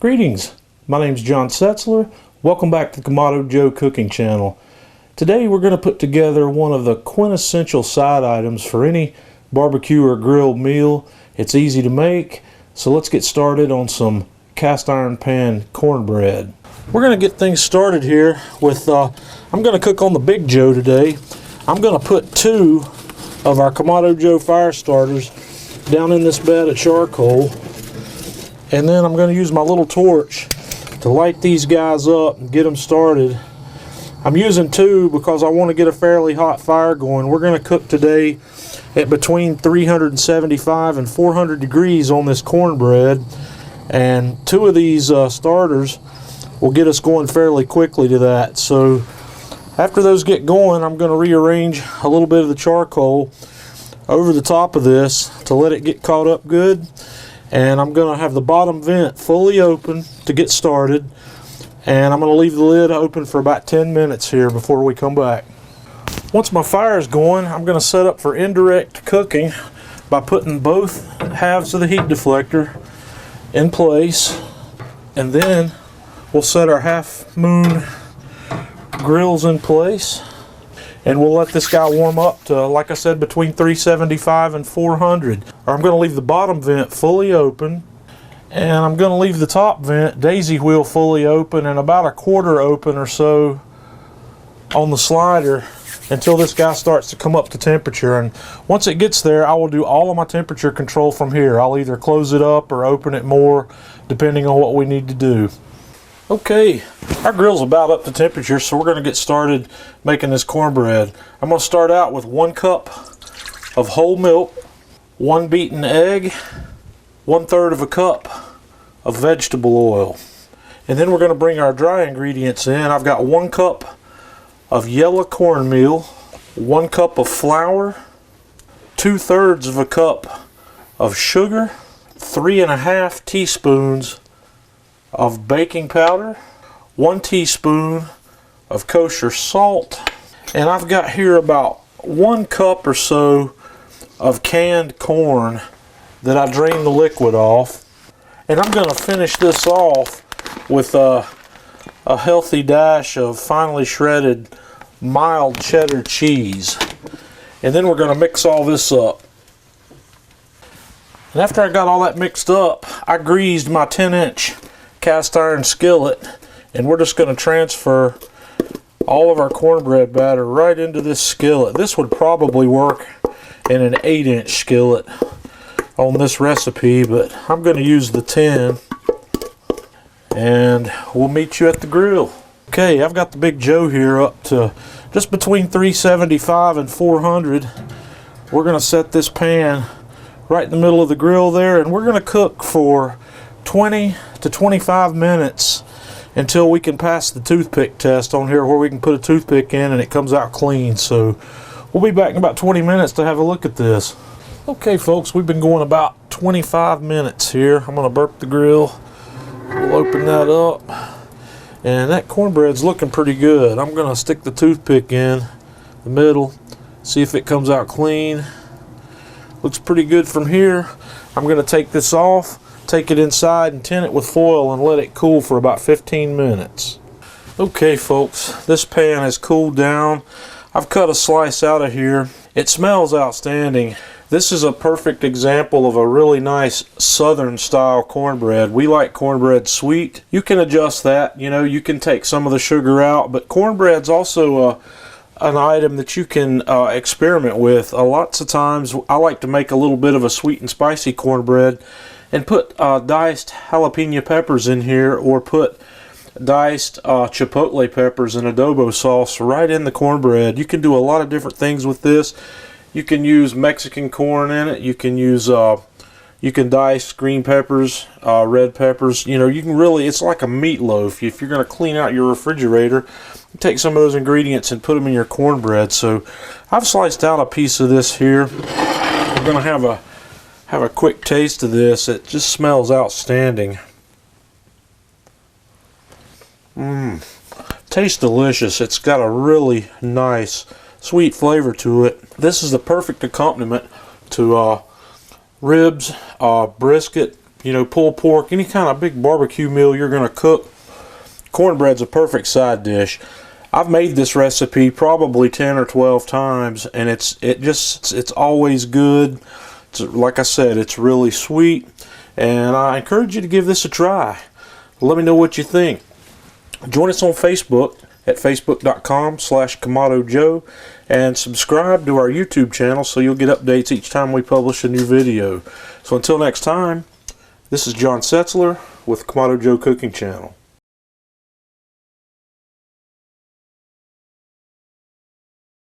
Greetings, my name is John Setzler. Welcome back to the Kamado Joe Cooking Channel. Today we're going to put together one of the quintessential side items for any barbecue or grilled meal. It's easy to make, so let's get started on some cast iron pan cornbread. We're going to get things started here with, I'm going to cook on the Big Joe today. I'm going to put 2 of our Kamado Joe fire starters down in this bed of charcoal. And then I'm going to use my little torch to light these guys up and get them started. I'm using 2 because I want to get a fairly hot fire going. We're going to cook today at between 375 and 400 degrees on this cornbread. And 2 of these starters will get us going fairly quickly to that. So after those get going, I'm going to rearrange a little bit of the charcoal over the top of this to let it get caught up good. And I'm going to have the bottom vent fully open to get started. And I'm going to leave the lid open for about 10 minutes here before we come back. Once my fire is going, I'm going to set up for indirect cooking by putting both halves of the heat deflector in place. And then we'll set our half moon grills in place. And we'll let this guy warm up to, like I said, between 375 and 400. I'm going to leave the bottom vent fully open, and I'm going to leave the top vent, daisy wheel, fully open and about a quarter open or so on the slider until this guy starts to come up to temperature. And once it gets there, I will do all of my temperature control from here. I'll either close it up or open it more, depending on what we need to do. Okay, our grill's about up to temperature, so we're going to get started making this cornbread. I'm going to start out with 1 cup of whole milk, 1 beaten egg, 1/3 of a cup of vegetable oil. And then we're going to bring our dry ingredients in. I've got 1 cup of yellow cornmeal, 1 cup of flour, 2/3 of a cup of sugar, 3½ teaspoons of baking powder, 1 teaspoon of kosher salt, and I've got here about 1 cup or so of canned corn that I drained the liquid off. And I'm going to finish this off with a healthy dash of finely shredded mild cheddar cheese. And then we're going to mix all this up. And after I got all that mixed up, I greased my 10-inch cast iron skillet, and we're just going to transfer all of our cornbread batter right into this skillet. This would probably work in an 8-inch skillet on this recipe, but I'm going to use the 10, and we'll meet you at the grill. Okay, I've got the Big Joe here up to just between 375 and 400. We're going to set this pan right in the middle of the grill there, and we're going to cook for 20 to 25 minutes until we can pass the toothpick test on here, where we can put a toothpick in and it comes out clean. So we'll be back in about 20 minutes to have a look at this. Okay folks, we've been going about 25 minutes here. I'm going to burp the grill. We'll open that up, and that cornbread's looking pretty good. I'm going to stick the toothpick in the middle, see if it comes out clean. Looks pretty good from here. I'm going to take this off, take it inside and tin it with foil and let it cool for about 15 minutes. Okay folks, this pan has cooled down. I've cut a slice out of here. It smells outstanding. This is a perfect example of a really nice southern style cornbread. We like cornbread sweet. You can adjust that, you know, you can take some of the sugar out, but cornbread's also an item that you can experiment with. Lots of times I like to make a little bit of a sweet and spicy cornbread and put diced jalapeno peppers in here, or put diced chipotle peppers and adobo sauce right in the cornbread. You can do a lot of different things with this. You can use Mexican corn in it. You can use you can dice green peppers, red peppers. You know, you can really, it's like a meatloaf. If you're going to clean out your refrigerator, you take some of those ingredients and put them in your cornbread. So I've sliced out a piece of this here. We're going to have a quick taste of this. It just smells outstanding. Tastes delicious. It's got a really nice sweet flavor to it. This is the perfect accompaniment to ribs, brisket, you know, pulled pork, any kind of big barbecue meal you're going to cook, cornbread's a perfect side dish. I've made this recipe probably 10 or 12 times, and it's always good. Like I said, it's really sweet, and I encourage you to give this a try. Let me know what you think. Join us on Facebook at facebook.com/KamadoJoe, and subscribe to our YouTube channel so you'll get updates each time we publish a new video. So until next time, this is John Setzler with Kamado Joe Cooking Channel.